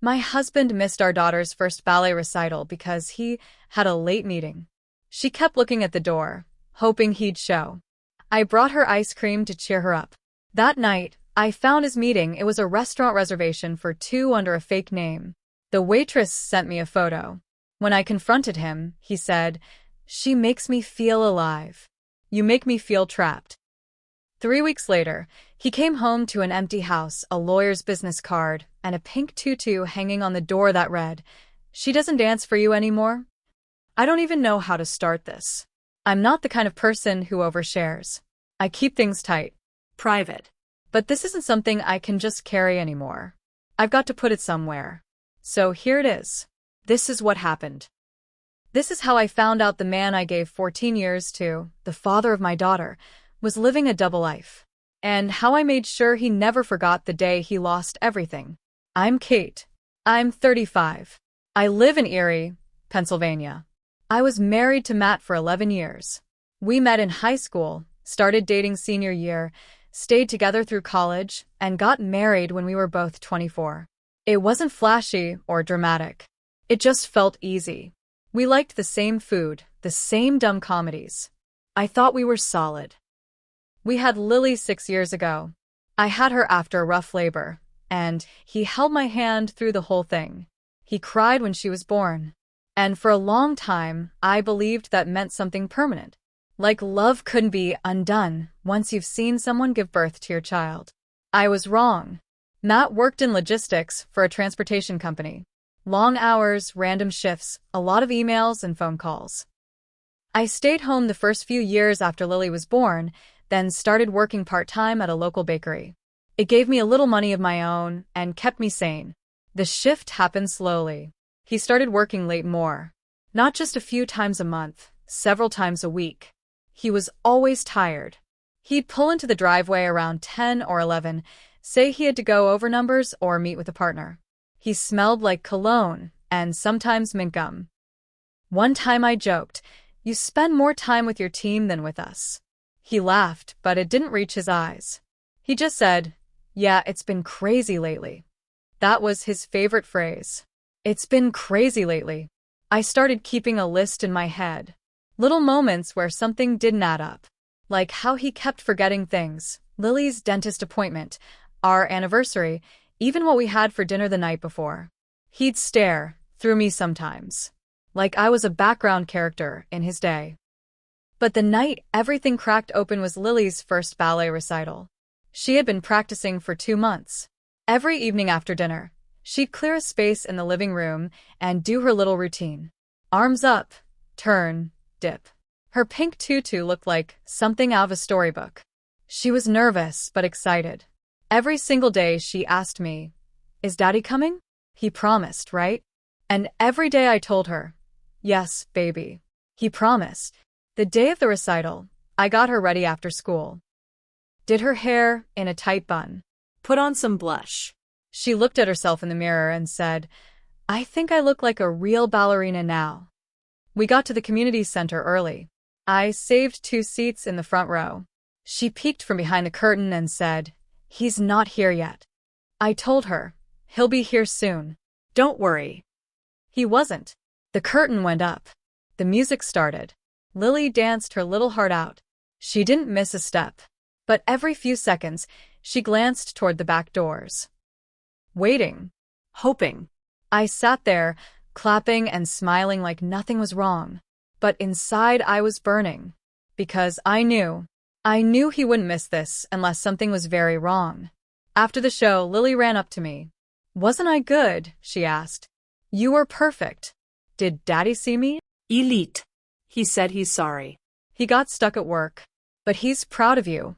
My husband missed our daughter's first ballet recital because he had a late meeting. She kept looking at the door, hoping he'd show. I brought her ice cream to cheer her up. That night, I found his meeting. It was a restaurant reservation for two under a fake name. The waitress sent me a photo. When I confronted him, he said, "She makes me feel alive. You make me feel trapped." 3 weeks later, he came home to an empty house, a lawyer's business card, and a pink tutu hanging on the door that read, "She doesn't dance for you anymore?" I don't even know how to start this. I'm not the kind of person who overshares. I keep things tight, private. But this isn't something I can just carry anymore. I've got to put it somewhere. So here it is. This is what happened. This is how I found out the man I gave 14 years to, the father of my daughter, was living a double life. And how I made sure he never forgot the day he lost everything. I'm Kate. I'm 35. I live in Erie, Pennsylvania. I was married to Matt for 11 years. We met in high school, started dating senior year, stayed together through college, and got married when we were both 24. It wasn't flashy or dramatic. It just felt easy. We liked the same food, the same dumb comedies. I thought we were solid. We had Lily 6 years ago. I had her after rough labor, and he held my hand through the whole thing. He cried when she was born. And for a long time, I believed that meant something permanent. Like love couldn't be undone once you've seen someone give birth to your child. I was wrong. Matt worked in logistics for a transportation company. Long hours, random shifts, a lot of emails and phone calls. I stayed home the first few years after Lily was born, then started working part-time at a local bakery. It gave me a little money of my own and kept me sane. The shift happened slowly. He started working late more. Not just a few times a month, several times a week. He was always tired. He'd pull into the driveway around 10 or 11, say he had to go over numbers or meet with a partner. He smelled like cologne and sometimes mint gum. One time I joked, "You spend more time with your team than with us." He laughed, but it didn't reach his eyes. He just said, "Yeah, it's been crazy lately." That was his favorite phrase. It's been crazy lately. I started keeping a list in my head. Little moments where something didn't add up. Like how he kept forgetting things, Lily's dentist appointment, our anniversary, even what we had for dinner the night before. He'd stare through me sometimes, like I was a background character in his day. But the night everything cracked open was Lily's first ballet recital. She had been practicing for 2 months. Every evening after dinner, she'd clear a space in the living room and do her little routine. Arms up, turn, dip. Her pink tutu looked like something out of a storybook. She was nervous but excited. Every single day she asked me, "Is Daddy coming?" He promised, right? And every day I told her, "Yes, baby." He promised. The day of the recital, I got her ready after school. Did her hair in a tight bun. Put on some blush. She looked at herself in the mirror and said, "I think I look like a real ballerina now." We got to the community center early. I saved 2 seats in the front row. She peeked from behind the curtain and said, "He's not here yet." I told her, "He'll be here soon. Don't worry." He wasn't. The curtain went up. The music started. Lily danced her little heart out. She didn't miss a step. But every few seconds, she glanced toward the back doors. Waiting. Hoping. I sat there, clapping and smiling like nothing was wrong. But inside I was burning. Because I knew he wouldn't miss this unless something was very wrong. After the show, Lily ran up to me. "Wasn't I good?" she asked. "You were perfect. Did Daddy see me?" Elite. He said he's sorry. He got stuck at work. But he's proud of you.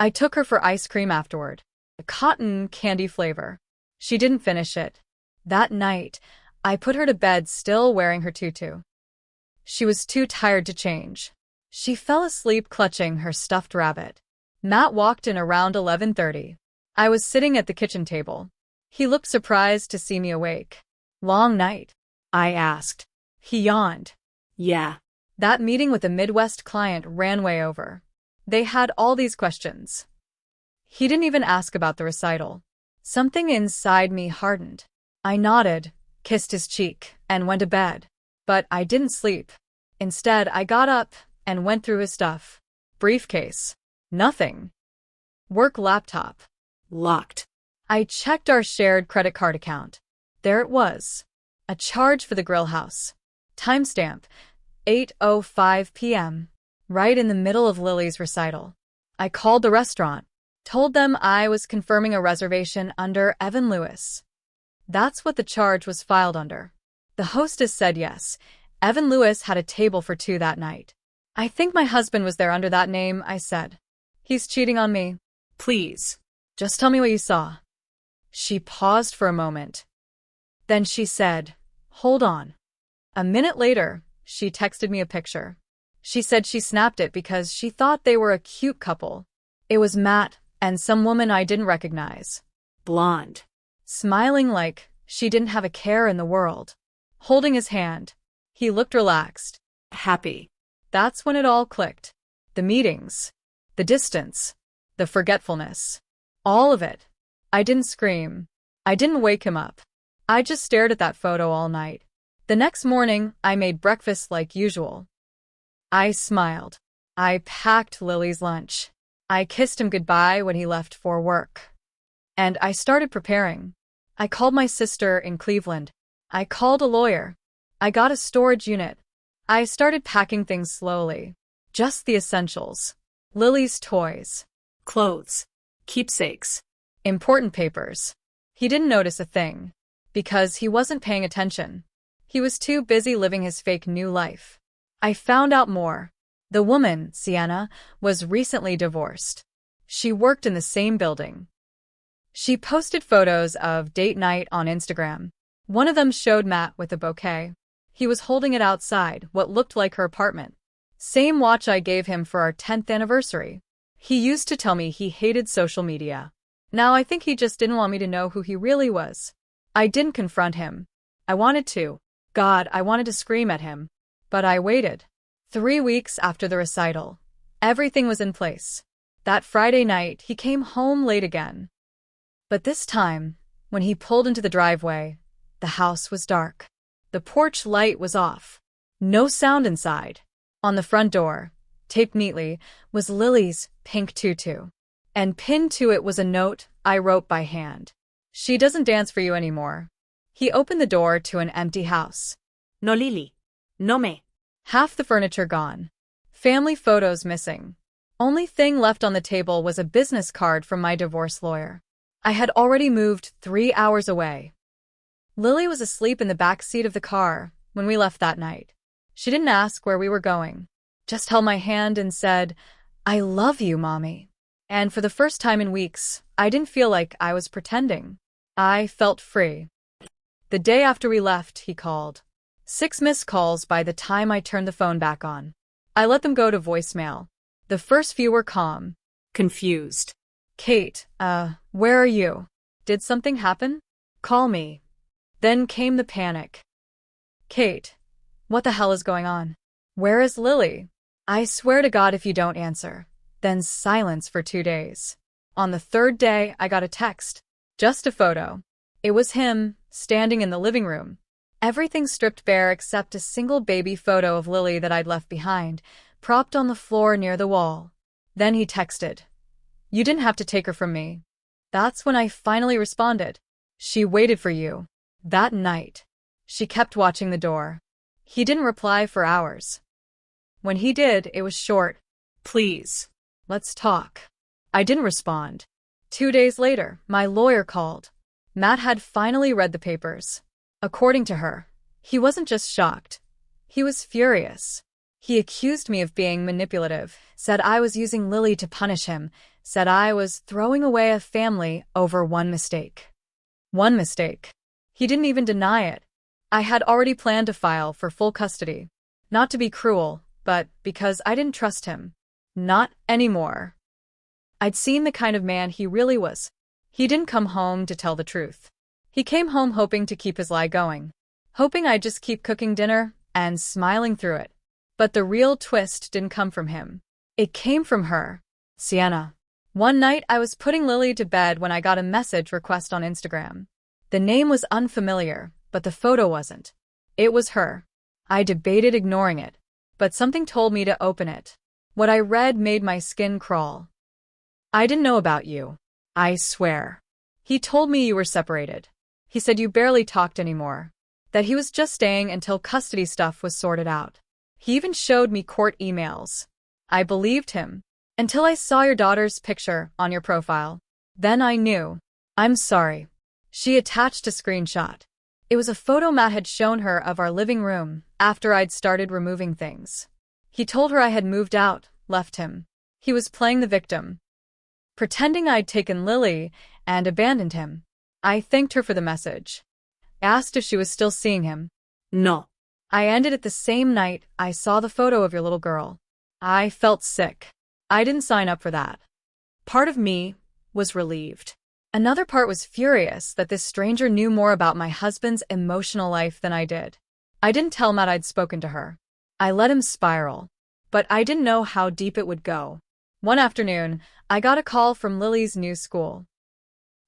I took her for ice cream afterward. A cotton candy flavor. She didn't finish it. That night, I put her to bed still wearing her tutu. She was too tired to change. She fell asleep clutching her stuffed rabbit. Matt walked in around 11:30. I was sitting at the kitchen table. He looked surprised to see me awake. "Long night?" I asked. He yawned. "Yeah." That meeting with the Midwest client ran way over. They had all these questions. He didn't even ask about the recital. Something inside me hardened. I nodded, kissed his cheek, and went to bed. But I didn't sleep. Instead, I got up and went through his stuff. Briefcase. Nothing. Work laptop. Locked. I checked our shared credit card account. There it was. A charge for the grill house. Timestamp. 8:05 p.m. Right in the middle of Lily's recital. I called the restaurant. Told them I was confirming a reservation under Evan Lewis. That's what the charge was filed under. The hostess said yes. Evan Lewis had a table for two that night. I think my husband was there under that name, I said. He's cheating on me. Please. Just tell me what you saw. She paused for a moment. Then she said, hold on. A minute later, she texted me a picture. She said she snapped it because she thought they were a cute couple. It was Matt and some woman I didn't recognize. Blonde. Smiling like she didn't have a care in the world. Holding his hand. He looked relaxed. Happy. That's when it all clicked. The meetings. The distance. The forgetfulness. All of it. I didn't scream. I didn't wake him up. I just stared at that photo all night. The next morning, I made breakfast like usual. I smiled. I packed Lily's lunch. I kissed him goodbye when he left for work. And I started preparing. I called my sister in Cleveland. I called a lawyer. I got a storage unit. I started packing things slowly. Just the essentials. Lily's toys. Clothes. Keepsakes. Important papers. He didn't notice a thing. Because he wasn't paying attention. He was too busy living his fake new life. I found out more. The woman, Sienna, was recently divorced. She worked in the same building. She posted photos of date night on Instagram. One of them showed Matt with a bouquet. He was holding it outside what looked like her apartment. Same watch I gave him for our 10th anniversary. He used to tell me he hated social media. Now I think he just didn't want me to know who he really was. I didn't confront him. I wanted to. God, I wanted to scream at him. But I waited. 3 weeks after the recital. Everything was in place. That Friday night, he came home late again. But this time, when he pulled into the driveway, the house was dark. The porch light was off. No sound inside. On the front door, taped neatly, was Lily's pink tutu. And pinned to it was a note I wrote by hand. She doesn't dance for you anymore. He opened the door to an empty house. No Lily. No me. Half the furniture gone. Family photos missing. Only thing left on the table was a business card from my divorce lawyer. I had already moved 3 hours away. Lily was asleep in the back seat of the car when we left that night. She didn't ask where we were going. Just held my hand and said, I love you, Mommy. And for the first time in weeks, I didn't feel like I was pretending. I felt free. The day after we left, he called. 6 missed calls by the time I turned the phone back on. I let them go to voicemail. The first few were calm. Confused. Kate, where are you? Did something happen? Call me. Then came the panic. Kate, what the hell is going on? Where is Lily? I swear to God if you don't answer. Then silence for 2 days. On the 3rd day, I got a text. Just a photo. It was him, standing in the living room. Everything stripped bare except a single baby photo of Lily that I'd left behind, propped on the floor near the wall. Then he texted. You didn't have to take her from me. That's when I finally responded. She waited for you. That night. She kept watching the door. He didn't reply for hours. When he did, it was short. Please. Let's talk. I didn't respond. 2 days later, my lawyer called. Matt had finally read the papers. According to her, he wasn't just shocked. He was furious. He accused me of being manipulative, said I was using Lily to punish him, said I was throwing away a family over one mistake. One mistake. He didn't even deny it. I had already planned to file for full custody. Not to be cruel, but because I didn't trust him. Not anymore. I'd seen the kind of man he really was. He didn't come home to tell the truth. He came home hoping to keep his lie going. Hoping I'd just keep cooking dinner and smiling through it. But the real twist didn't come from him. It came from her, Sienna. One night I was putting Lily to bed when I got a message request on Instagram. The name was unfamiliar, but the photo wasn't. It was her. I debated ignoring it, but something told me to open it. What I read made my skin crawl. I didn't know about you. I swear. He told me you were separated. He said you barely talked anymore. That he was just staying until custody stuff was sorted out. He even showed me court emails. I believed him. Until I saw your daughter's picture on your profile. Then I knew. I'm sorry. She attached a screenshot. It was a photo Matt had shown her of our living room after I'd started removing things. He told her I had moved out, left him. He was playing the victim, pretending I'd taken Lily and abandoned him. I thanked her for the message. Asked if she was still seeing him. No. I ended it the same night I saw the photo of your little girl. I felt sick. I didn't sign up for that. Part of me was relieved. Another part was furious that this stranger knew more about my husband's emotional life than I did. I didn't tell Matt I'd spoken to her. I let him spiral. But I didn't know how deep it would go. One afternoon, I got a call from Lily's new school.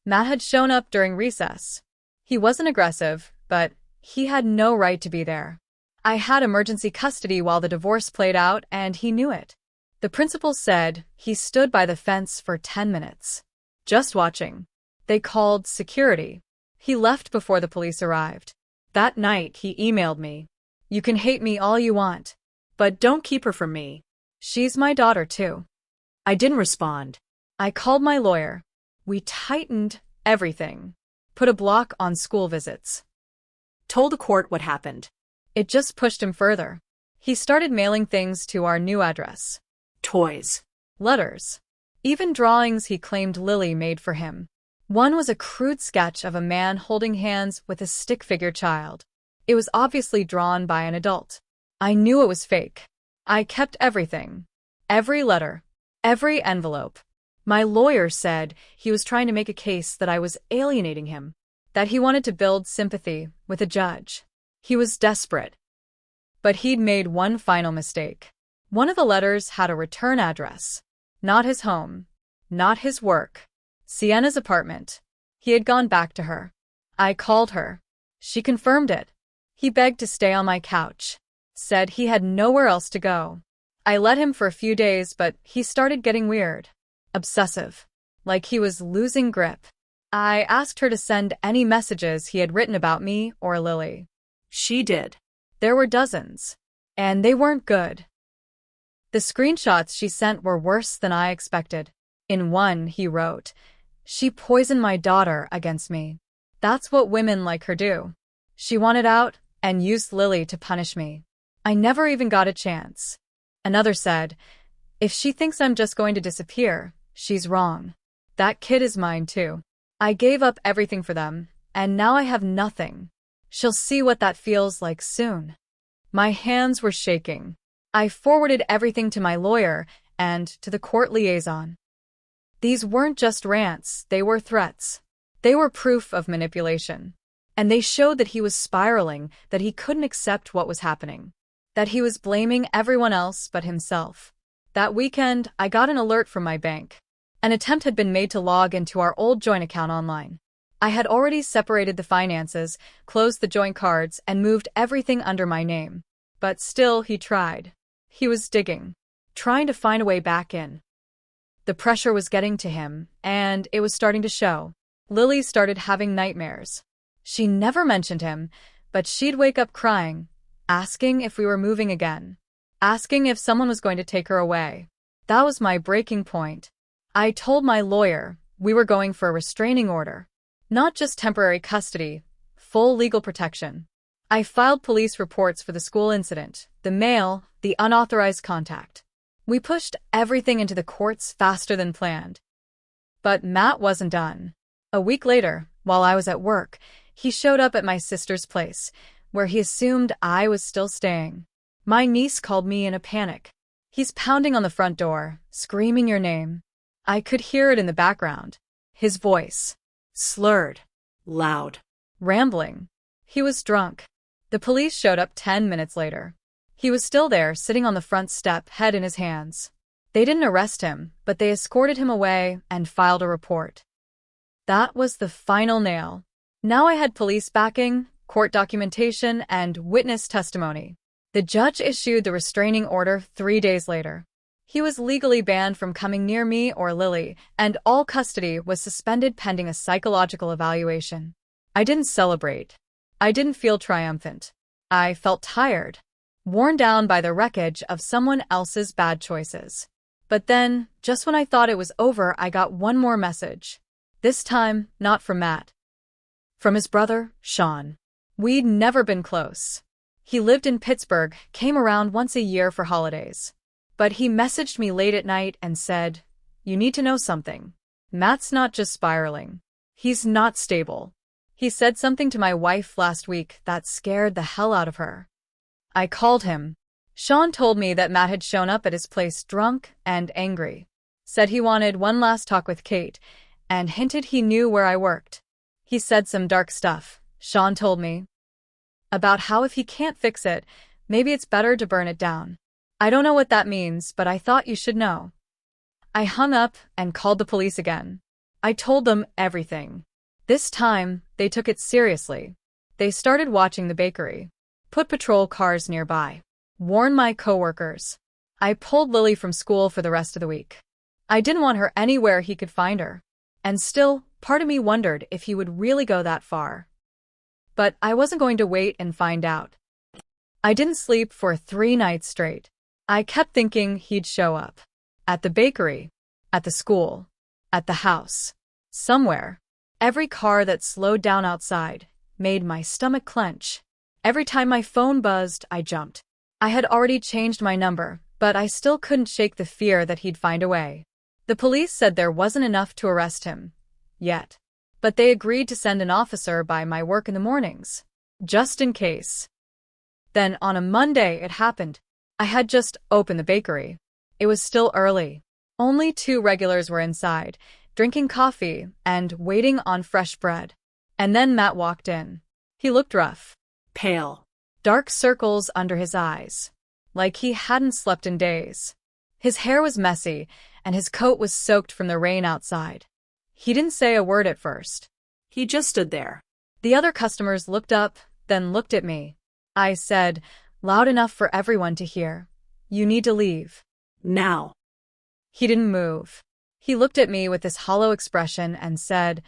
Matt had shown up during recess. He wasn't aggressive, but he had no right to be there. I had emergency custody while the divorce played out, and he knew it. The principal said he stood by the fence for 10 minutes. Just watching. They called security. He left before the police arrived. That night, he emailed me. You can hate me all you want, but don't keep her from me. She's my daughter, too. I didn't respond. I called my lawyer. We tightened everything. Put a block on school visits. Told the court what happened. It just pushed him further. He started mailing things to our new address. Toys. Letters. Even drawings he claimed Lily made for him. One was a crude sketch of a man holding hands with a stick figure child. It was obviously drawn by an adult. I knew it was fake. I kept everything. Every letter. Every envelope. My lawyer said he was trying to make a case that I was alienating him, that he wanted to build sympathy with a judge. He was desperate. But he'd made one final mistake. One of the letters had a return address. Not his home. Not his work. Sienna's apartment. He had gone back to her. I called her. She confirmed it. He begged to stay on my couch. Said he had nowhere else to go. I let him for a few days, but he started getting weird. Obsessive. Like he was losing grip. I asked her to send any messages he had written about me or Lily. She did. There were dozens. And they weren't good. The screenshots she sent were worse than I expected. In one, he wrote, "She poisoned my daughter against me. That's what women like her do. She wanted out and used Lily to punish me. I never even got a chance." Another said, "If she thinks I'm just going to disappear, she's wrong. That kid is mine too. I gave up everything for them, and now I have nothing. She'll see what that feels like soon." My hands were shaking. I forwarded everything to my lawyer and to the court liaison. These weren't just rants, they were threats. They were proof of manipulation. And they showed that he was spiraling, that he couldn't accept what was happening. That he was blaming everyone else but himself. That weekend, I got an alert from my bank. An attempt had been made to log into our old joint account online. I had already separated the finances, closed the joint cards, and moved everything under my name. But still, he tried. He was digging. Trying to find a way back in. The pressure was getting to him, and it was starting to show. Lily started having nightmares. She never mentioned him, but she'd wake up crying, asking if we were moving again. Asking if someone was going to take her away. That was my breaking point. I told my lawyer we were going for a restraining order. Not just temporary custody, full legal protection. I filed police reports for the school incident, the mail, the unauthorized contact. We pushed everything into the courts faster than planned. But Matt wasn't done. A week later, while I was at work, he showed up at my sister's place, where he assumed I was still staying. My niece called me in a panic. He's pounding on the front door, screaming your name. I could hear it in the background. His voice. Slurred. Loud. Rambling. He was drunk. The police showed up 10 minutes later. He was still there, sitting on the front step, head in his hands. They didn't arrest him, but they escorted him away and filed a report. That was the final nail. Now I had police backing, court documentation, and witness testimony. The judge issued the restraining order 3 days later. He was legally banned from coming near me or Lily, and all custody was suspended pending a psychological evaluation. I didn't celebrate. I didn't feel triumphant. I felt tired, worn down by the wreckage of someone else's bad choices. But then, just when I thought it was over, I got one more message. This time, not from Matt. From his brother, Sean. We'd never been close. He lived in Pittsburgh, came around once a year for holidays. But he messaged me late at night and said, "You need to know something. Matt's not just spiraling. He's not stable." He said something to my wife last week that scared the hell out of her. I called him. Sean told me that Matt had shown up at his place drunk and angry. Said he wanted one last talk with Kate, and hinted he knew where I worked. He said some dark stuff, Sean told me, about how if he can't fix it, maybe it's better to burn it down. I don't know what that means, but I thought you should know. I hung up and called the police again. I told them everything. This time, they took it seriously. They started watching the bakery, put patrol cars nearby, warned my coworkers. I pulled Lily from school for the rest of the week. I didn't want her anywhere he could find her. And still, part of me wondered if he would really go that far. But I wasn't going to wait and find out. I didn't sleep for 3 nights straight. I kept thinking he'd show up. At the bakery, at the school, at the house, somewhere. Every car that slowed down outside made my stomach clench. Every time my phone buzzed, I jumped. I had already changed my number, but I still couldn't shake the fear that he'd find a way. The police said there wasn't enough to arrest him. Yet. But they agreed to send an officer by my work in the mornings. Just in case. Then on a Monday it happened. I had just opened the bakery. It was still early. Only 2 regulars were inside, drinking coffee and waiting on fresh bread. And then Matt walked in. He looked rough. Pale. Dark circles under his eyes. Like he hadn't slept in days. His hair was messy, and his coat was soaked from the rain outside. He didn't say a word at first. He just stood there. The other customers looked up, then looked at me. I said, loud enough for everyone to hear, "You need to leave. Now." He didn't move. He looked at me with this hollow expression and said,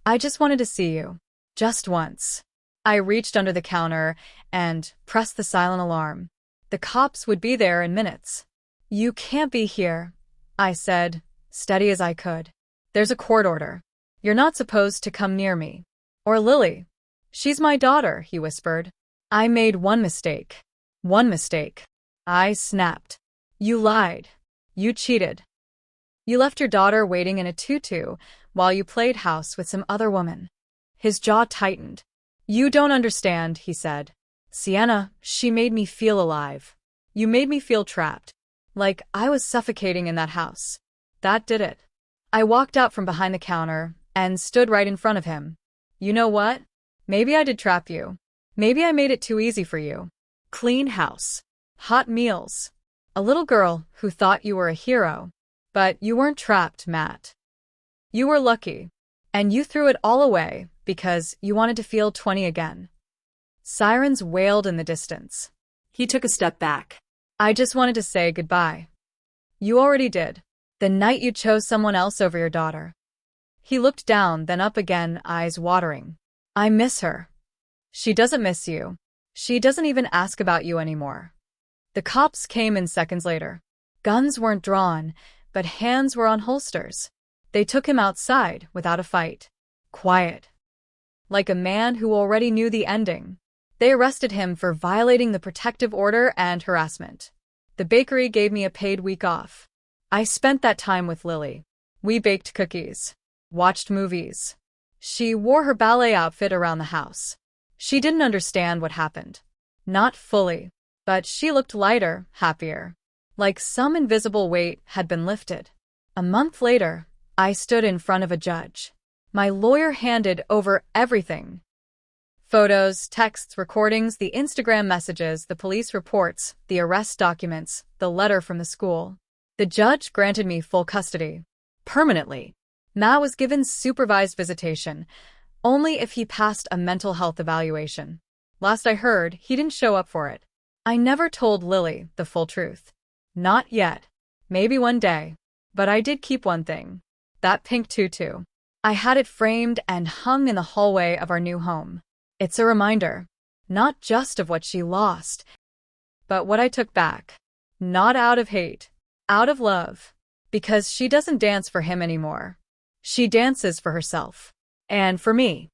"I just wanted to see you. Just once." I reached under the counter and pressed the silent alarm. The cops would be there in minutes. "You can't be here," I said, steady as I could. "There's a court order. You're not supposed to come near me. Or Lily. She's my daughter," he whispered. "I made one mistake." "One mistake." I snapped. "You lied. You cheated. You left your daughter waiting in a tutu while you played house with some other woman." His jaw tightened. "You don't understand," he said. "Sienna, she made me feel alive. You made me feel trapped. Like I was suffocating in that house. That did it." I walked out from behind the counter and stood right in front of him. "You know what? Maybe I did trap you. Maybe I made it too easy for you. Clean house. Hot meals. A little girl who thought you were a hero. But you weren't trapped, Matt. You were lucky. And you threw it all away because you wanted to feel 20 again." Sirens wailed in the distance. He took a step back. "I just wanted to say goodbye. You already did. The night you chose someone else over your daughter." He looked down, then up again, eyes watering. "I miss her. She doesn't miss you. She doesn't even ask about you anymore." The cops came in seconds later. Guns weren't drawn, but hands were on holsters. They took him outside without a fight. Quiet. Like a man who already knew the ending. They arrested him for violating the protective order and harassment. The bakery gave me a paid week off. I spent that time with Lily. We baked cookies. Watched movies. She wore her ballet outfit around the house. She didn't understand what happened. Not fully. But she looked lighter, happier. Like some invisible weight had been lifted. A month later, I stood in front of a judge. My lawyer handed over everything. Photos, texts, recordings, the Instagram messages, the police reports, the arrest documents, the letter from the school. The judge granted me full custody. Permanently. Matt was given supervised visitation, Only if he passed a mental health evaluation. Last I heard, he didn't show up for it. I never told Lily the full truth. Not yet. Maybe one day. But I did keep one thing. That pink tutu. I had it framed and hung in the hallway of our new home. It's a reminder, not just of what she lost, but what I took back. Not out of hate, out of love. Because she doesn't dance for him anymore. She dances for herself. And for me.